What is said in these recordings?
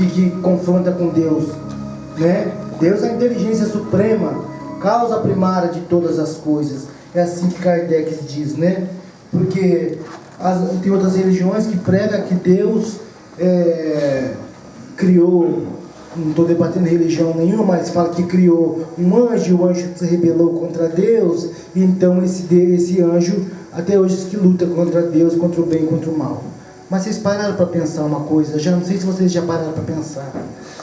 que confronta com Deus, né? Deus é a inteligência suprema, causa primária de todas as coisas. É assim que Kardec diz, né? Porque tem outras religiões que pregam que Deus criou, não estou debatendo religião nenhuma, mas fala que criou um anjo, e o anjo se rebelou contra Deus, e então esse anjo até hoje diz que luta contra Deus, contra o bem e contra o mal. Mas vocês pararam para pensar uma coisa? Já não sei se vocês já pararam para pensar.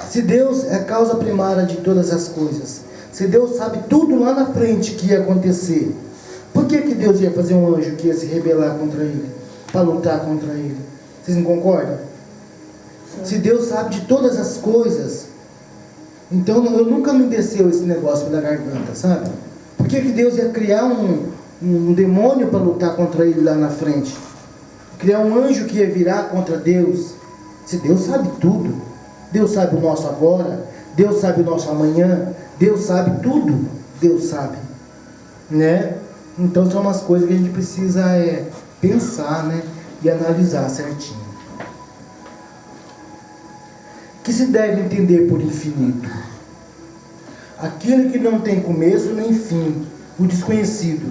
Se Deus é a causa primária de todas as coisas, se Deus sabe tudo lá na frente que ia acontecer, por que Deus ia fazer um anjo que ia se rebelar contra ele, para lutar contra ele? Vocês não concordam? Sim. Se Deus sabe de todas as coisas, então eu nunca me desceu esse negócio da garganta, sabe? Por que Deus ia criar um demônio para lutar contra ele lá na frente? Criar um anjo que ia virar contra Deus? Se Deus sabe tudo, Deus sabe o nosso agora, Deus sabe o nosso amanhã, Deus sabe tudo, Deus sabe, né? Então são umas coisas que a gente precisa pensar, né? E analisar certinho. O que se deve entender por infinito? Aquilo que não tem começo nem fim, o desconhecido.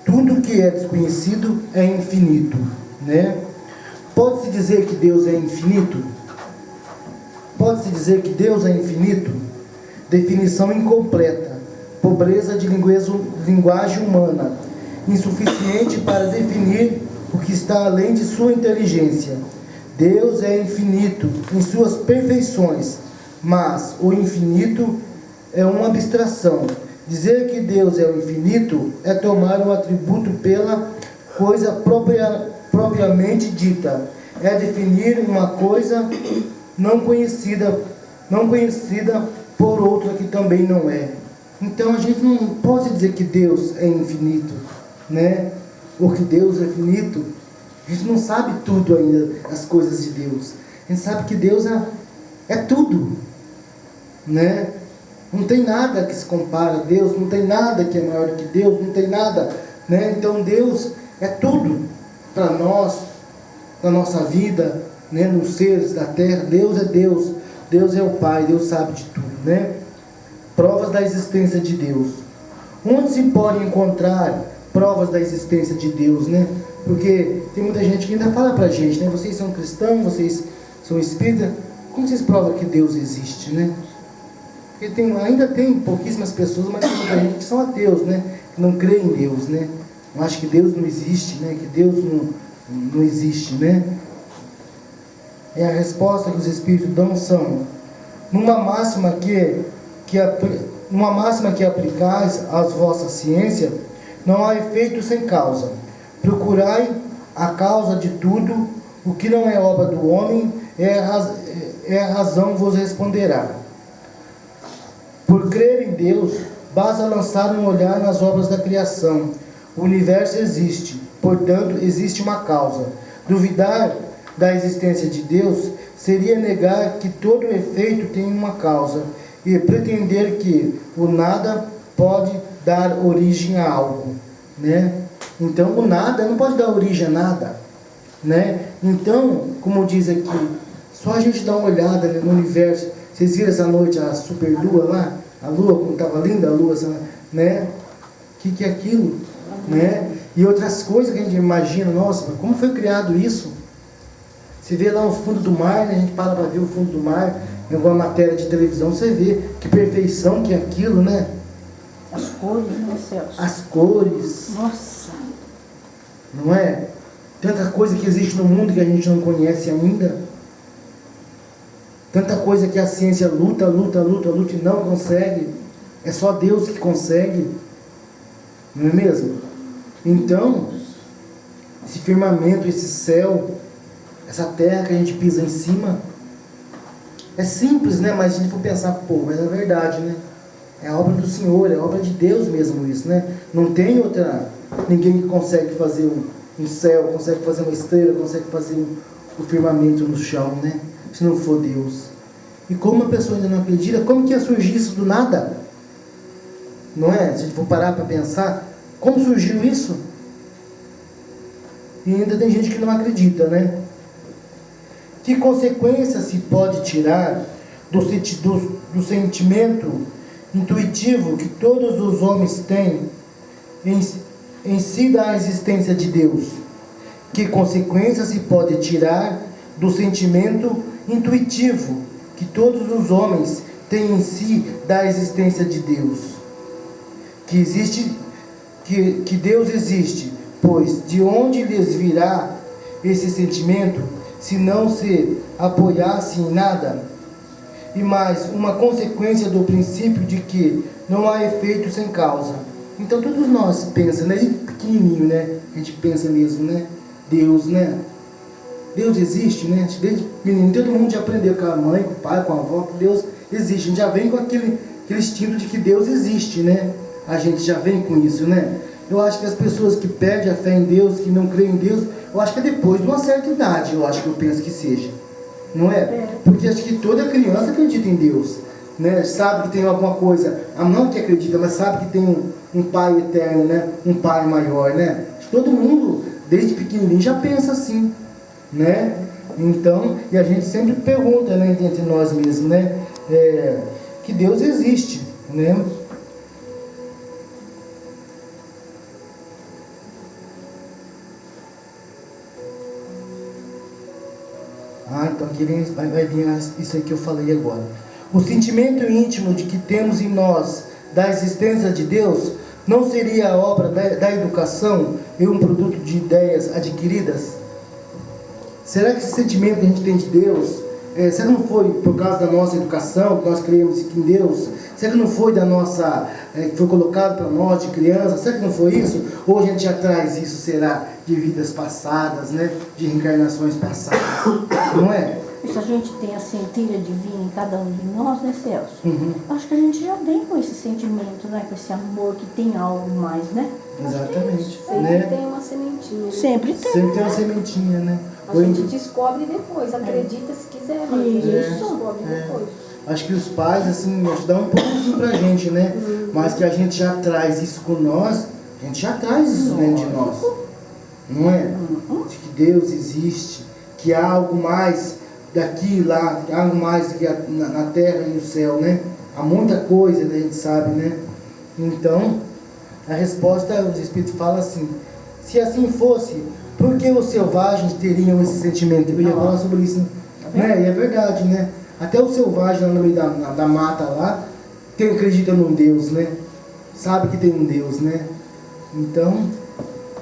Tudo que é desconhecido é infinito, né? Pode-se dizer que Deus é infinito? Pode-se dizer que Deus é infinito? Definição incompleta, pobreza de linguagem humana, insuficiente para definir o que está além de sua inteligência. Deus é infinito em suas perfeições, mas o infinito é uma abstração. Dizer que Deus é o infinito é tomar o atributo pela coisa propriamente dita. É definir uma coisa não conhecida por outra que também não é. Então a gente não pode dizer que Deus é infinito, né? Ou que Deus é finito. A gente não sabe tudo ainda, as coisas de Deus. A gente sabe que Deus é tudo, né? Não tem nada que se compara a Deus, não tem nada que é maior do que Deus, não tem nada, né? Então Deus é tudo para nós, na nossa vida, né? Nos seres da terra. Deus é Deus, Deus é o Pai, Deus sabe de tudo, né? Provas da existência de Deus. Onde se pode encontrar provas da existência de Deus, né? Porque tem muita gente que ainda fala pra gente, né? Vocês são cristãos, vocês são espíritas, como vocês provam que Deus existe, né? Porque ainda tem pouquíssimas pessoas, mas tem muita gente que são ateus, né? Que não crê em Deus, né? Não acha que Deus não existe, né? Que Deus não existe, né? E a resposta que os espíritos dão são: numa máxima que aplicais às vossas ciências, não há efeito sem causa. Procurai a causa de tudo, o que não é obra do homem, a razão vos responderá. Por crer em Deus, basta lançar um olhar nas obras da criação. O universo existe, portanto, existe uma causa. Duvidar da existência de Deus seria negar que todo efeito tem uma causa e pretender que o nada pode dar origem a algo, né? Então o nada não pode dar origem a nada, né? Então, como diz aqui, só a gente dá uma olhada no universo. Vocês viram essa noite a superlua lá? A lua, como estava linda a lua, né? O que é aquilo, né? E outras coisas que a gente imagina, nossa, como foi criado isso? Você vê lá o fundo do mar, né? A gente para ver o fundo do mar, em alguma matéria de televisão, você vê que perfeição que é aquilo, né? As cores, né, Celso? As cores. Nossa! Não é? Tanta coisa que existe no mundo que a gente não conhece ainda. Tanta coisa que a ciência luta e não consegue. É só Deus que consegue. Não é mesmo? Então, esse firmamento, esse céu, essa terra que a gente pisa em cima, é simples, né? Mas a gente for pensar, pô, mas é verdade, né? É a obra do Senhor, é a obra de Deus mesmo isso, né? Não tem ninguém que consegue fazer um céu, consegue fazer uma estrela, consegue fazer o firmamento no chão, né? Se não for Deus. E como a pessoa ainda não acredita, como que ia surgir isso do nada? Não é? Se a gente for parar para pensar, como surgiu isso? E ainda tem gente que não acredita, né? Que consequência se pode tirar do sentimento intuitivo que todos os homens têm em si da existência de Deus? Que consequência se pode tirar do sentimento intuitivo que todos os homens têm em si da existência de Deus? Que Deus existe, pois de onde lhes virá esse sentimento, se não se apoiasse em nada? E mais, uma consequência do princípio de que não há efeito sem causa. Então todos nós pensamos, né? Pequenininho, né? A gente pensa mesmo, né? Deus, né? Deus existe, né? Desde menino, todo mundo já aprendeu com a mãe, com o pai, com a avó, que Deus existe. A gente já vem com aquele instinto de que Deus existe, né? A gente já vem com isso, né? Eu acho que as pessoas que perdem a fé em Deus, que não creem em Deus, eu acho que é depois de uma certa idade, eu acho que eu penso que seja. Não é? Porque acho que toda criança acredita em Deus, né? Sabe que tem alguma coisa, não que acredita, mas sabe que tem um Pai eterno, né? Um Pai maior, né? Todo mundo, desde pequenininho, já pensa assim, né? Então, e a gente sempre pergunta, né, entre nós mesmos, né? Que Deus existe, né? Então aqui vai vir isso aí que eu falei agora. O sentimento íntimo de que temos em nós da existência de Deus não seria a obra da educação e um produto de ideias adquiridas? Será que esse sentimento que a gente tem de Deus, será que não foi por causa da nossa educação, que nós criamos em Deus? Será que não foi da nossa, que foi colocado para nós de criança? Será que não foi isso? Ou a gente já traz isso, será, de vidas passadas, né? De reencarnações passadas? Não é? Se a gente tem a centelha divina em cada um de nós, né, Celso? Uhum. Acho que a gente já vem com esse sentimento, né? Com esse amor que tem algo mais, né? Exatamente. Sempre Né? tem uma sementinha. Sempre tem. Sempre tem uma sementinha, né? A gente descobre depois, acredita se quiser, mas a gente descobre depois. Acho que os pais, assim, dão um pouquinho pra gente, né? Mas que a gente já traz isso com nós, a gente já traz isso dentro de nós. Não é? De que Deus existe, que há algo mais daqui e lá, há algo mais que na terra e no céu, né? Há muita coisa, né? A gente sabe, né? Então, a resposta, os Espíritos falam assim: se assim fosse, por que os selvagens teriam esse sentimento? Eu ia falar sobre isso, né? E é verdade, né? Até o selvagem lá no meio da mata lá, acredita num Deus, né? Sabe que tem um Deus, né? Então,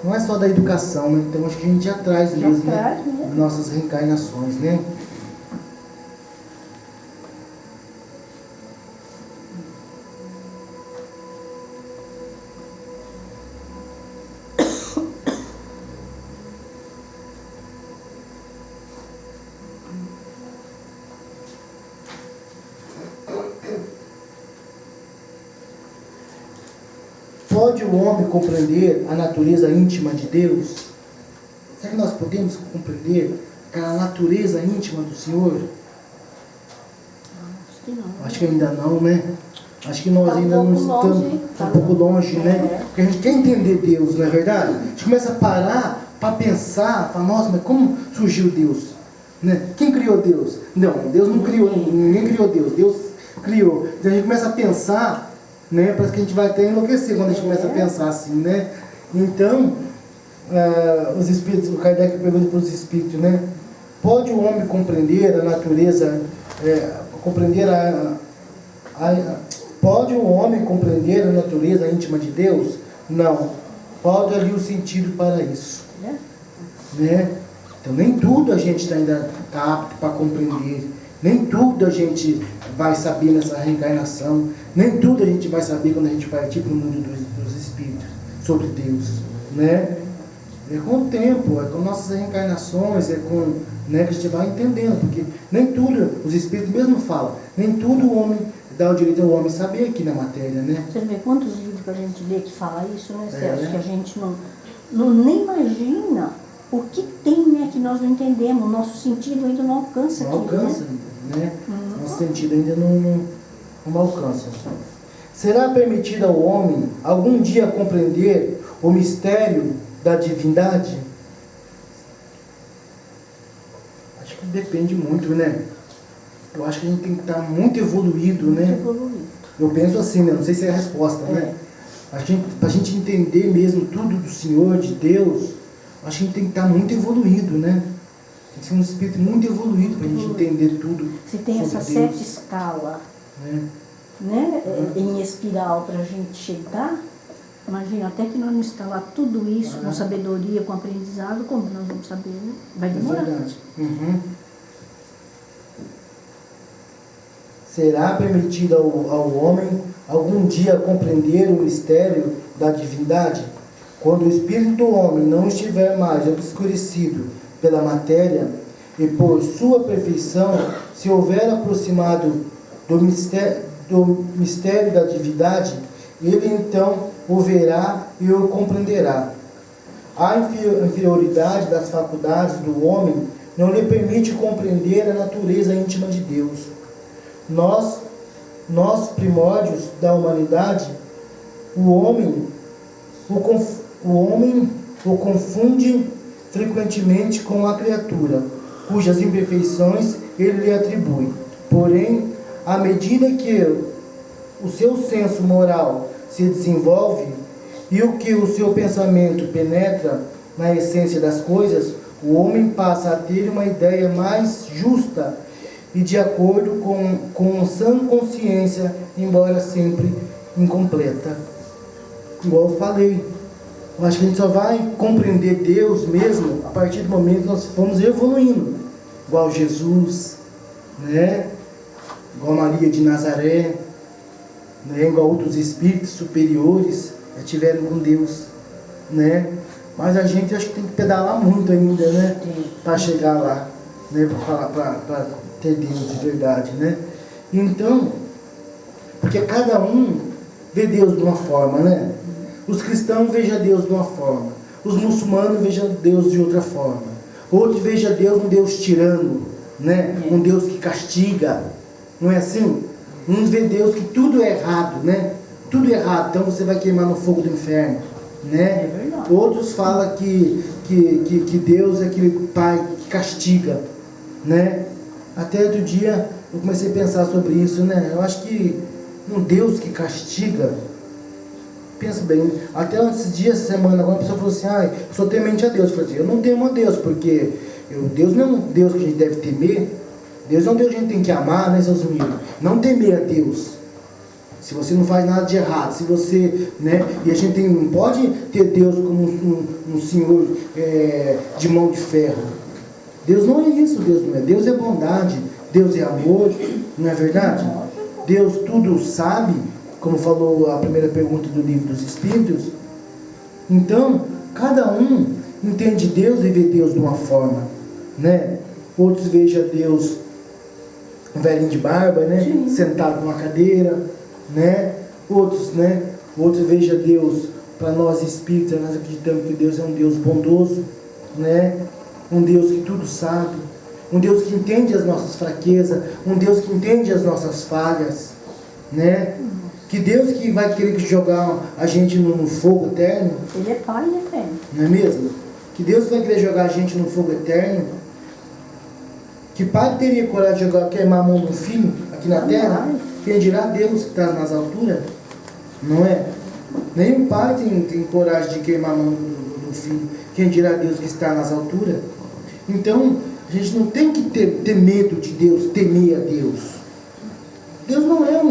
não é só da educação, né? Então acho que a gente já traz mesmo, né? Nossas reencarnações, né? Pode o homem compreender a natureza íntima de Deus? Será que nós podemos compreender aquela natureza íntima do Senhor? Acho que não. Acho que ainda não, né? Acho que nós ainda não estamos um pouco longe, né? Porque a gente quer entender Deus, não é verdade? A gente começa a parar para pensar, falar, nossa, mas como surgiu Deus? Né? Quem criou Deus? Não, Deus não criou, ninguém criou Deus, Deus criou. Então a gente começa a pensar, né? Parece que a gente vai até enlouquecer quando a gente começa a pensar assim, né? Então, os espíritos, o Kardec pergunta para os espíritos, né? Pode o homem compreender a natureza, pode o homem compreender a natureza íntima de Deus? Não. Falta-lhe o sentido para isso. Né? Então, nem tudo a gente ainda está apto para compreender. Nem tudo a gente vai saber nessa reencarnação. Nem tudo a gente vai saber quando a gente partir para o mundo dos espíritos sobre Deus, né? É com o tempo, é com nossas reencarnações, é com, né, que a gente vai entendendo, porque nem tudo, os espíritos mesmo falam, nem tudo o homem dá o direito ao homem saber aqui na matéria, né? Você vê quantos livros que a gente lê que fala isso, né, Celso? Que a gente não nem imagina o que tem, né, que nós não entendemos, o nosso sentido ainda não alcança. Não alcança, né? Nosso sentido ainda não alcança. Será permitido ao homem algum dia compreender o mistério da divindade? Acho que depende muito, né? Eu acho que a gente tem que estar muito evoluído, né? Evoluído. Eu penso assim, né? Não sei se é a resposta, né? Pra gente entender mesmo tudo do Senhor, de Deus, acho que a gente tem que estar muito evoluído, né? Tem que ser um espírito muito evoluído pra gente entender tudo. Se tem essa sobre certa Deus, escala, né? em espiral para a gente chegar, imagina, até que nós não instalar tudo isso com sabedoria, com aprendizado, como nós vamos saber, né? Vai É demorar. verdade. Será permitido ao homem algum dia compreender o mistério da divindade? Quando o espírito do homem não estiver mais obscurecido pela matéria e por sua perfeição se houver aproximado do mistério da divindade, ele então o verá e o compreenderá. A inferioridade das faculdades do homem não lhe permite compreender a natureza íntima de Deus. Nós primórdios da humanidade, o homem o confunde frequentemente com a criatura, cujas imperfeições ele lhe atribui. Porém, à medida que o seu senso moral se desenvolve e o que o seu pensamento penetra na essência das coisas, o homem passa a ter uma ideia mais justa e de acordo com sã consciência, embora sempre incompleta. Igual eu falei, eu acho que a gente só vai compreender Deus mesmo a partir do momento que nós formos evoluindo, igual Jesus, né? Igual Maria de Nazaré, né? Igual outros espíritos superiores que tiveram com Deus, né? Mas a gente acho que tem que pedalar muito ainda, né? Para chegar lá, né? Para ter Deus de verdade, né? Então, porque cada um vê Deus de uma forma, né? Os cristãos vejam Deus de uma forma, os muçulmanos vejam Deus de outra forma, outros vejam Deus um Deus tirano, né? Um Deus que castiga, não é assim? Uns vê Deus que tudo é errado, né? Tudo é errado, então você vai queimar no fogo do inferno, né? Outros falam que Deus é aquele pai que castiga, né? Até outro dia eu comecei a pensar sobre isso, né? Eu acho que um Deus que castiga, pensa bem, até esses dias, essa semana, agora a pessoa falou assim, eu sou temente a Deus. Eu falei assim, eu não temo a Deus, porque Deus não é um Deus que a gente deve temer, Deus é um Deus que a gente tem que amar, né, seus amigos? Não temer a Deus. Se você não faz nada de errado, se você, né, e a gente não pode ter Deus como um senhor de mão de ferro. Deus não é isso, Deus não é. Deus é bondade, Deus é amor, não é verdade? Deus tudo sabe, como falou a primeira pergunta do livro dos Espíritos. Então, cada um entende Deus e vê Deus de uma forma, né? Outros vejam Deus um velhinho de barba, né? Sim. Sentado numa cadeira, né? Outros vejam Deus, para nós espíritas, nós acreditamos que Deus é um Deus bondoso, né? Um Deus que tudo sabe, um Deus que entende as nossas fraquezas, um Deus que entende as nossas falhas, né? Que Deus que vai querer jogar a gente no fogo eterno. Ele é pai eterno. Não é mesmo? Que Deus vai querer jogar a gente no fogo eterno. Que pai teria coragem de queimar a mão do filho aqui na terra? Quem dirá Deus que está nas alturas? Não é? Nenhum pai tem coragem de queimar a mão do filho. Quem dirá Deus que está nas alturas? Então, a gente não tem que ter medo de Deus, temer a Deus. Deus não é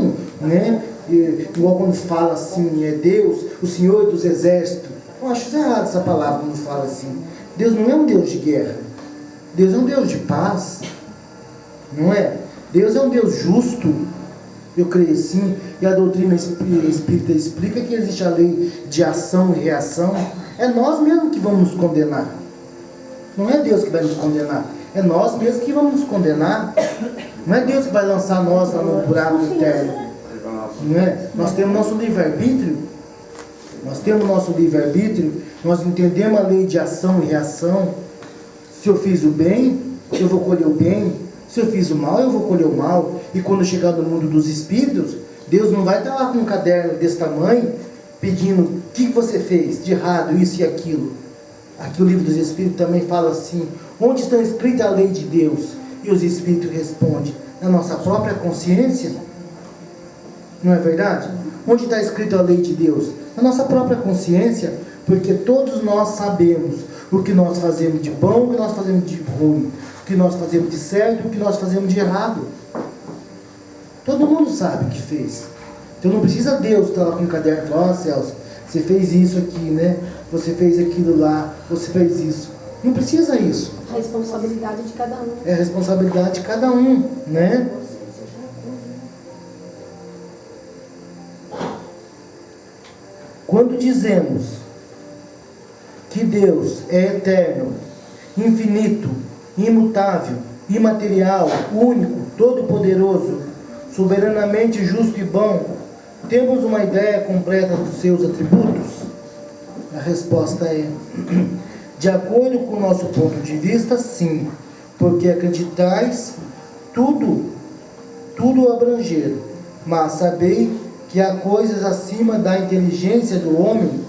né? Igual quando fala assim, é Deus, o Senhor dos Exércitos. Eu acho errado essa palavra quando fala assim. Deus não é um Deus de guerra. Deus é um Deus de paz. Não é? Deus é um Deus justo. Eu creio sim. E a doutrina espírita explica que existe a lei de ação e reação. É nós mesmos que vamos nos condenar. Não é Deus que vai nos condenar. É nós mesmos que vamos nos condenar. Não é Deus que vai lançar nós lá no buraco eterno. Não é? Nós temos nosso livre-arbítrio. Nós entendemos a lei de ação e reação. Se eu fiz o bem, eu vou colher o bem. Se eu fiz o mal, eu vou colher o mal. E quando chegar no mundo dos espíritos, Deus não vai estar lá com um caderno desse tamanho, pedindo o que você fez de errado, isso e aquilo. Aqui o livro dos Espíritos também fala assim, onde está escrita a lei de Deus? E os Espíritos respondem: na nossa própria consciência. Não é verdade? Onde está escrito a lei de Deus? Na nossa própria consciência, porque todos nós sabemos o que nós fazemos de bom, o que nós fazemos de ruim, o que nós fazemos de certo, o que nós fazemos de errado. Todo mundo sabe o que fez. Então não precisa Deus estar lá com um caderno e falar: ó, Celso, você fez isso aqui, né? Você fez aquilo lá, você fez isso. Não precisa isso. A responsabilidade de cada um. É a responsabilidade de cada um, né? Quando dizemos que Deus é eterno, infinito, imutável, imaterial, único, todo-poderoso, soberanamente justo e bom, temos uma ideia completa dos seus atributos? A resposta é: de acordo com o nosso ponto de vista, sim, porque acreditais tudo abranger, mas sabei que há coisas acima da inteligência do homem,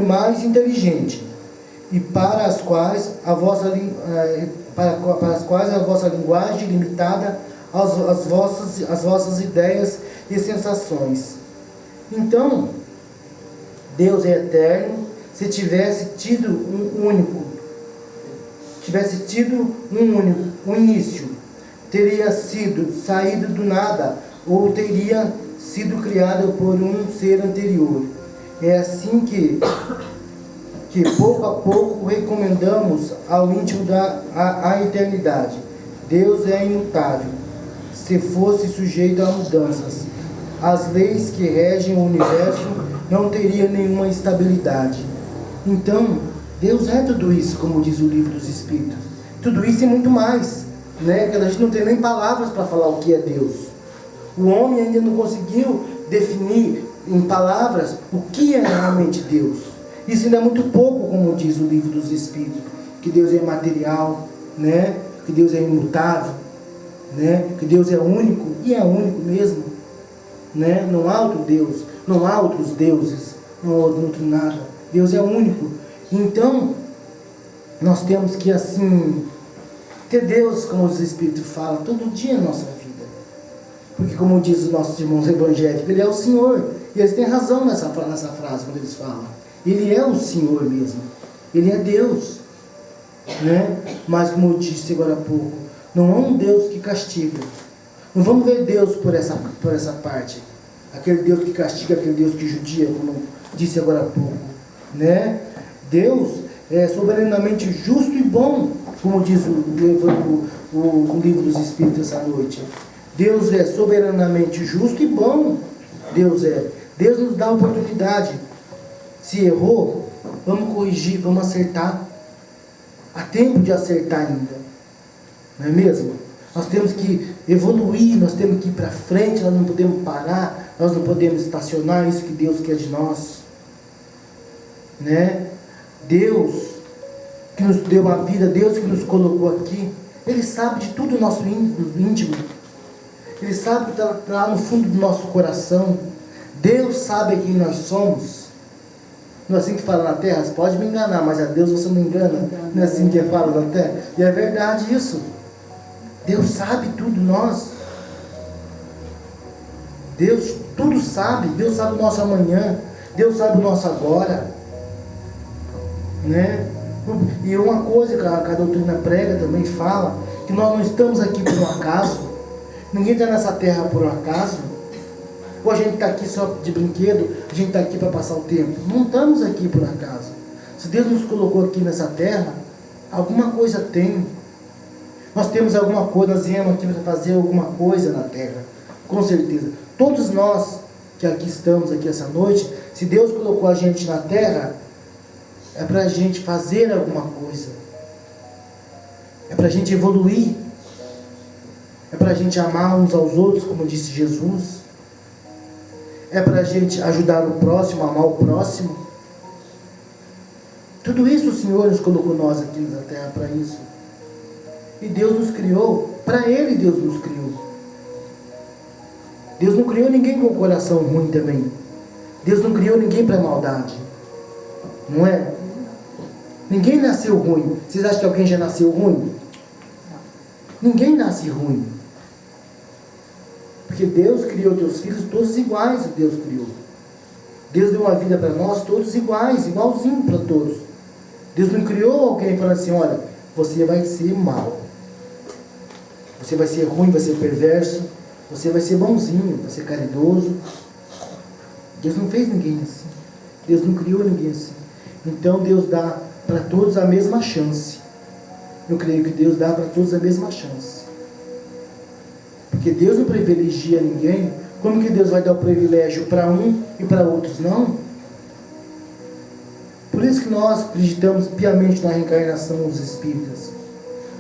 mais inteligente, e para as quais a vossa linguagem limitada às vossas ideias e sensações. Então, Deus é eterno. Se tivesse tido um início, teria sido saído do nada, ou teria sido criado por um ser anterior. É assim que pouco a pouco recomendamos ao íntimo a eternidade. Deus é imutável. Se fosse sujeito a mudanças, as leis que regem o universo não teriam nenhuma estabilidade. Então, Deus é tudo isso, como diz o Livro dos Espíritos. Tudo isso e muito mais, né? Que a gente não tem nem palavras para falar o que é Deus. O homem ainda não conseguiu definir em palavras o que é realmente Deus. Isso ainda é muito pouco, como diz o Livro dos Espíritos, que Deus é imaterial, né? Que Deus é imutável, né? Que Deus é único, e é único mesmo, né? Não há outro Deus, não há outros deuses, não há outro nada. Deus é único. Então, nós temos que, assim, ter Deus, como os Espíritos falam, todo dia na nossa vida. Porque, como diz os nossos irmãos evangélicos, Ele é o Senhor. E eles têm razão nessa frase, quando eles falam. Ele é o Senhor mesmo. Ele é Deus, né? Mas, como eu disse agora há pouco, não é um Deus que castiga. Não vamos ver Deus por essa parte. Aquele Deus que castiga, aquele Deus que judia, como disse agora há pouco, né? Deus é soberanamente justo e bom, como diz o Livro dos Espíritos essa noite. Deus é soberanamente justo e bom. Deus nos dá a oportunidade. Se errou, vamos corrigir, vamos acertar. Há tempo de acertar ainda, não é mesmo? Nós temos que evoluir, nós temos que ir para frente, nós não podemos parar, nós não podemos estacionar. Isso que Deus quer de nós, né? Deus que nos deu a vida, Deus que nos colocou aqui, Ele sabe de tudo o nosso íntimo. Ele sabe que está lá no fundo do nosso coração. Deus sabe quem nós somos. Não é assim que fala na terra? Você pode me enganar, mas a Deus você não engana. Não é assim que fala na terra? E é verdade isso. Deus sabe tudo nós. Deus tudo sabe. Deus sabe o nosso amanhã. Deus sabe o nosso agora, né? E uma coisa que a doutrina prega também fala, que nós não estamos aqui por um acaso. Ninguém está nessa terra por um acaso. Ou a gente está aqui só de brinquedo, a gente está aqui para passar o tempo. Não estamos aqui por um acaso. Se Deus nos colocou aqui nessa terra, alguma coisa tem. Nós temos alguma coisa, nós viemos aqui para fazer alguma coisa na terra, com certeza. Todos nós que aqui estamos aqui essa noite, se Deus colocou a gente na terra, é para a gente fazer alguma coisa. É para a gente evoluir. É para a gente amar uns aos outros, como disse Jesus. É para a gente ajudar o próximo, amar o próximo. Tudo isso o Senhor nos colocou nós aqui na terra para isso. E Deus nos criou, para Ele Deus nos criou. Deus não criou ninguém com o coração ruim também. Deus não criou ninguém para maldade. Não é? Ninguém nasceu ruim. Vocês acham que alguém já nasceu ruim? Ninguém nasce ruim. Porque Deus criou teus filhos todos iguais, Deus criou. Deus deu uma vida para nós todos iguais, igualzinho para todos. Deus não criou alguém falando assim, olha, você vai ser mau. Você vai ser ruim, vai ser perverso. Você vai ser bonzinho, vai ser caridoso. Deus não fez ninguém assim. Deus não criou ninguém assim. Então Deus dá para todos a mesma chance. Eu creio que Deus dá para todos a mesma chance. Porque Deus não privilegia ninguém. Como que Deus vai dar o privilégio para um e para outros não? Por isso que nós acreditamos piamente na reencarnação dos espíritas.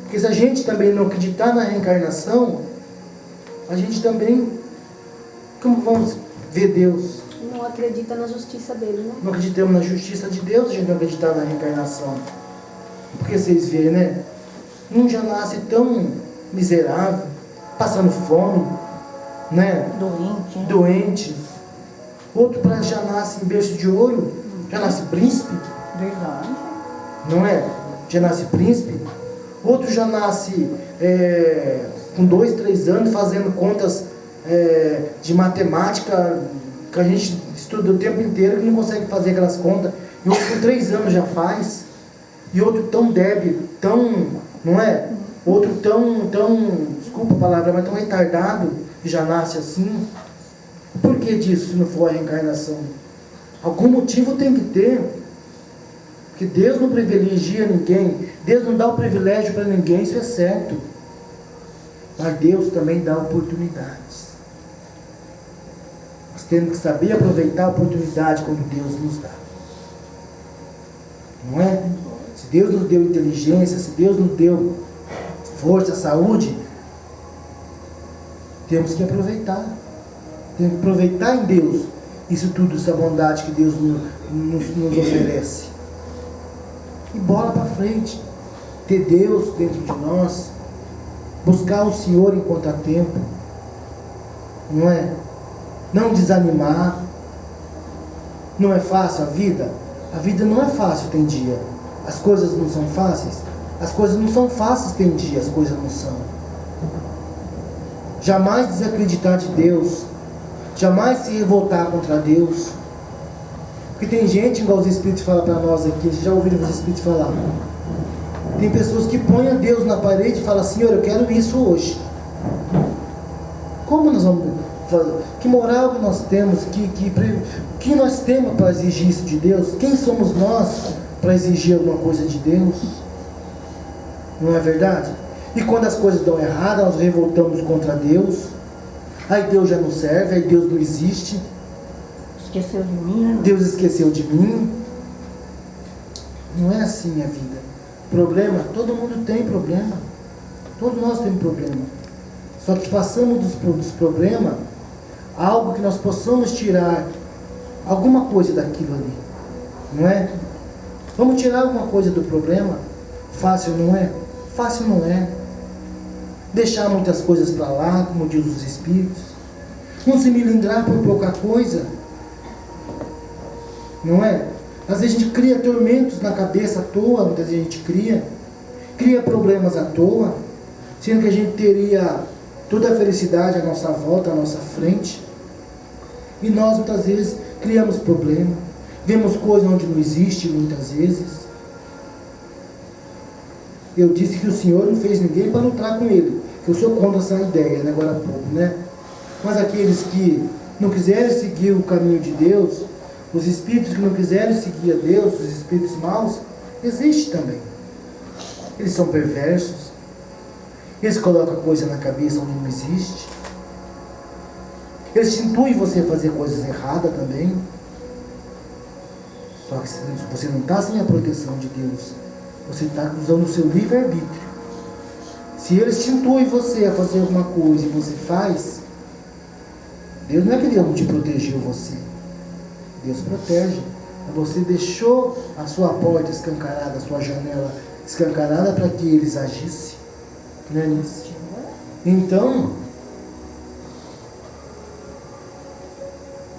Porque se a gente também não acreditar na reencarnação, a gente também, como vamos ver Deus? Não acredita na justiça dele, né? Não acreditamos na justiça de Deus, a gente não acreditar na reencarnação. Porque vocês veem, né? Um já nasce tão miserável, passando fome, né? Doente, né? Doente. Outro já nasce em berço de ouro, já nasce príncipe. Verdade. Não é? Já nasce príncipe. Outro já nasce com 2, 3 anos fazendo contas de matemática que a gente estuda o tempo inteiro que não consegue fazer aquelas contas. E outro com 3 anos já faz. E outro tão débil, tão, não é? Outro tão, desculpa a palavra, mas tão retardado que já nasce assim. Por que disso se não for a reencarnação? Algum motivo tem que ter. Porque Deus não privilegia ninguém. Deus não dá o privilégio para ninguém, isso é certo. Mas Deus também dá oportunidades. Nós temos que saber aproveitar a oportunidade quando Deus nos dá. Não é? Se Deus nos deu inteligência, se Deus nos deu força, saúde, temos que aproveitar. Temos que aproveitar em Deus isso tudo, essa bondade que Deus nos oferece. E bola para frente. Ter Deus dentro de nós. Buscar o Senhor enquanto há tempo. Não é? Não desanimar. Não é fácil a vida? A vida não é fácil, tem dia. As coisas não são fáceis. As coisas não são fáceis, tem dia. As coisas não são. Jamais desacreditar de Deus. Jamais se revoltar contra Deus. Porque tem gente, igual os Espíritos falam para nós aqui, vocês já ouviram os Espíritos falar. Tem pessoas que põem a Deus na parede e falam, Senhor, eu quero isso hoje. Como nós vamos fazer? Que moral que nós temos? Que nós temos para exigir isso de Deus? Quem somos nós para exigir alguma coisa de Deus? Não é verdade? E quando as coisas dão errado, nós revoltamos contra Deus. Aí Deus já não serve, aí Deus não existe. Esqueceu de mim, né? Deus esqueceu de mim. Não é assim a vida. Problema, todo mundo tem problema. Todos nós temos problema. Só que façamos dos problemas algo que nós possamos tirar alguma coisa daquilo ali. Não é? Vamos tirar alguma coisa do problema? Fácil não é? Fácil não é. Deixar muitas coisas para lá, como diz os Espíritos. Não se melindrar por pouca coisa. Não é? Às vezes a gente cria tormentos na cabeça à toa, muitas vezes a gente cria problemas à toa, sendo que a gente teria toda a felicidade à nossa volta, à nossa frente. E nós muitas vezes criamos problemas, vemos coisas onde não existe muitas vezes. Eu disse que o Senhor não fez ninguém para lutar com Ele, que eu sou contra essa ideia, né, agora há pouco, né? Mas aqueles que não quiserem seguir o caminho de Deus, os espíritos que não quiserem seguir a Deus, os espíritos maus, existem também. Eles são perversos. Eles colocam coisa na cabeça onde não existe. Eles intuem você a fazer coisas erradas também. Só que você não está sem a proteção de Deus. Você está usando o seu livre-arbítrio. Se eles te intuem você a fazer alguma coisa e você faz, Deus não é que Deus não te protegeu você. Deus protege. Você deixou a sua porta escancarada, a sua janela escancarada para que eles agissem. Não é isso? Então,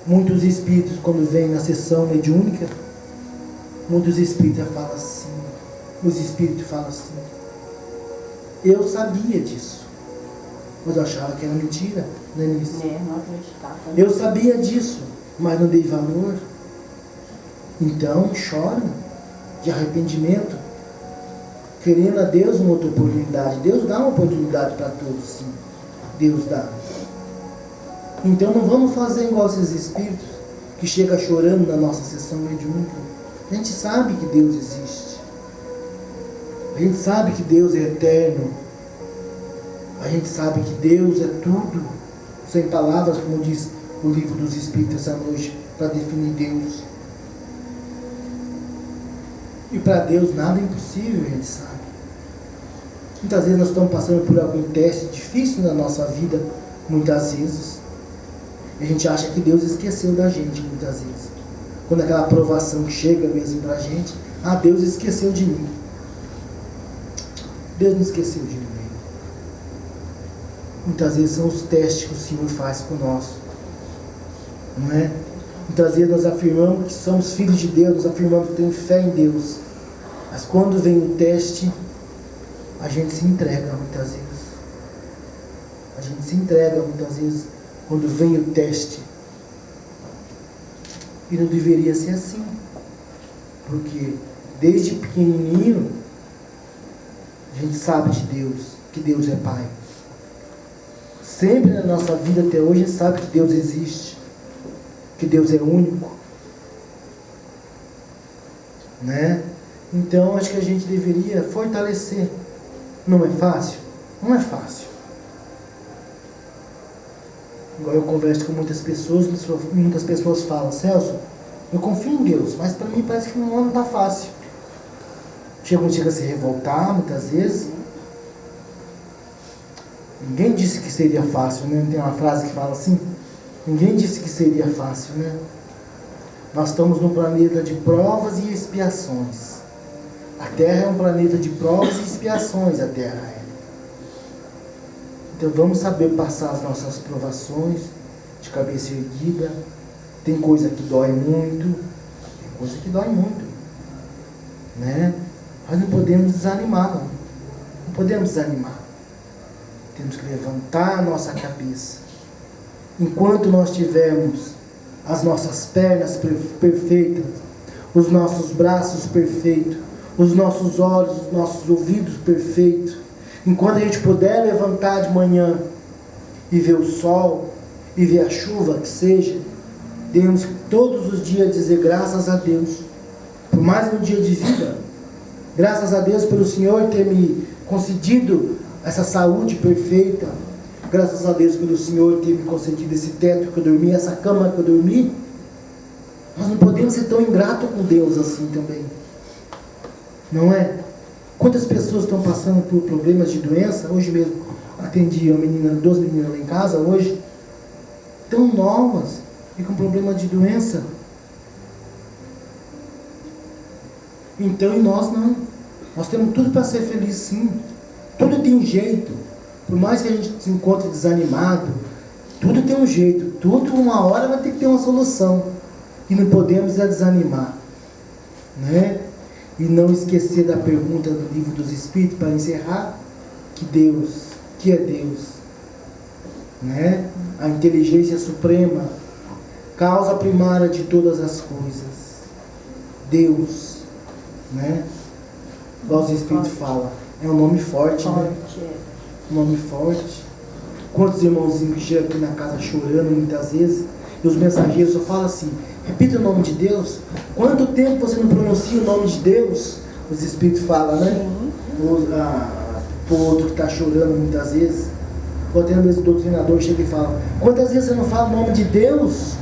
muitos espíritos, quando vêm na sessão mediúnica, muitos espíritos falam assim, os espíritos falam assim: eu sabia disso, mas eu achava que era mentira, não é nisso? Não acreditava. Eu sabia disso, mas não dei valor. Então choro de arrependimento, querendo a Deus uma outra oportunidade. Deus dá uma oportunidade para todos, sim. Deus dá. Então não vamos fazer igual esses espíritos que chegam chorando na nossa sessão mediúnica. A gente sabe que Deus existe. A gente sabe que Deus é eterno. A gente sabe que Deus é tudo. Sem palavras, como diz o livro dos Espíritos essa noite, para definir Deus. E para Deus nada é impossível, a gente sabe. Muitas vezes nós estamos passando por algum teste difícil na nossa vida, muitas vezes. E a gente acha que Deus esqueceu da gente, muitas vezes. Quando aquela aprovação chega mesmo para a gente, Deus esqueceu de mim. Deus não esqueceu de ninguém. Muitas vezes são os testes que o Senhor faz com nós. Não é? Muitas vezes nós afirmamos que somos filhos de Deus, nós afirmamos que temos fé em Deus. Mas quando vem o teste, a gente se entrega muitas vezes. A gente se entrega muitas vezes quando vem o teste. E não deveria ser assim. Porque desde pequenininho, a gente sabe de Deus, que Deus é Pai. Sempre na nossa vida até hoje, a gente sabe que Deus existe, que Deus é único. Né? Então, acho que a gente deveria fortalecer. Não é fácil? Não é fácil. Igual eu converso com muitas pessoas falam: Celso, eu confio em Deus, mas para mim parece que não está fácil. Chega a se revoltar muitas vezes. Ninguém disse que seria fácil, né? Tem uma frase que fala assim: ninguém disse que seria fácil, né? Nós estamos num planeta de provas e expiações. A Terra é um planeta de provas e expiações, a Terra é. Então vamos saber passar as nossas provações de cabeça erguida. Tem coisa que dói muito, né? Mas não podemos desanimar, não. Não podemos desanimar. Temos que levantar a nossa cabeça. Enquanto nós tivermos as nossas pernas perfeitas, os nossos braços perfeitos, os nossos olhos, os nossos ouvidos perfeitos, enquanto a gente puder levantar de manhã e ver o sol, e ver a chuva que seja, temos que todos os dias dizer graças a Deus, por mais um dia de vida. Graças a Deus pelo Senhor ter me concedido essa saúde perfeita. Graças a Deus pelo Senhor ter me concedido esse teto que eu dormi, essa cama que eu dormi. Nós não podemos ser tão ingratos com Deus assim também. Não é? Quantas pessoas estão passando por problemas de doença? Hoje mesmo atendi duas meninas lá em casa hoje, tão novas e com problema de doença. Então, e nós não. Nós temos tudo para ser feliz, sim. Tudo tem jeito. Por mais que a gente se encontre desanimado, tudo tem um jeito. Tudo, uma hora, vai ter que ter uma solução. E não podemos desanimar. Né? E não esquecer da pergunta do Livro dos Espíritos, para encerrar, que é Deus. Né? A inteligência suprema, causa primária de todas as coisas. Deus. Né? Igual os Espíritos falam, é um nome forte, né? Um nome forte. Quantos irmãozinhos que chegam aqui na casa chorando muitas vezes, e os mensageiros só falam assim: repita o nome de Deus. Quanto tempo você não pronuncia o nome de Deus? Os Espíritos falam, né? O outro que está chorando muitas vezes, ou até mesmo o doutrinador chega e fala: quantas vezes você não fala o nome de Deus?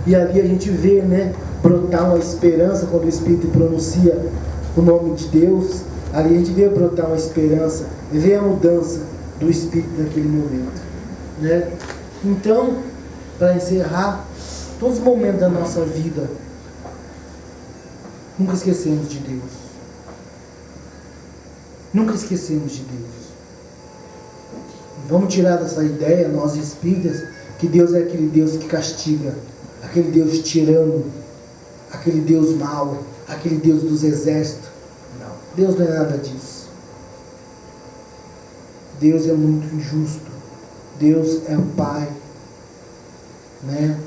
E ali a gente vê, né, brotar uma esperança quando o Espírito pronuncia o nome de Deus. Ali a gente vê brotar uma esperança, vê a mudança do Espírito naquele momento, né? Então, para encerrar, todos os momentos da nossa vida, nunca esquecemos de Deus. Nunca esquecemos de Deus. Vamos tirar dessa ideia, nós espíritas, que Deus é aquele Deus que castiga, aquele Deus tirano, aquele Deus mau, aquele Deus dos exércitos. Deus não é nada disso. Deus é muito injusto. Deus é o Pai, né?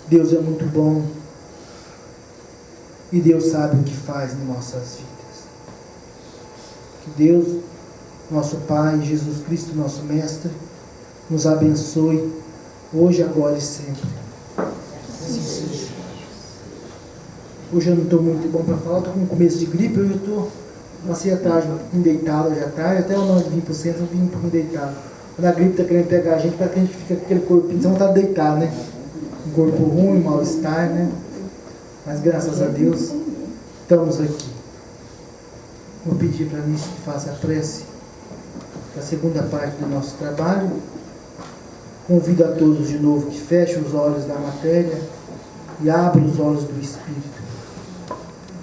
Deus é muito bom. E Deus sabe o que faz em nossas vidas. Que Deus, nosso Pai, Jesus Cristo, nosso Mestre, nos abençoe hoje, agora e sempre. Assim seja. Hoje eu não estou muito bom para falar, estou com começo de gripe, hoje eu estou nasci à tarde, um pouquinho deitado hoje à tarde, até eu não vim para o centro, eu vim um pouquinho deitado. Quando a gripe está querendo pegar a gente, para que a gente fica com aquele corpinho, você não está deitado, né? Um corpo ruim, mal-estar, né? Mas graças a Deus, estamos aqui. Vou pedir para a Nice que faça a prece da segunda parte do nosso trabalho. Convido a todos de novo que fechem os olhos da matéria e abram os olhos do Espírito.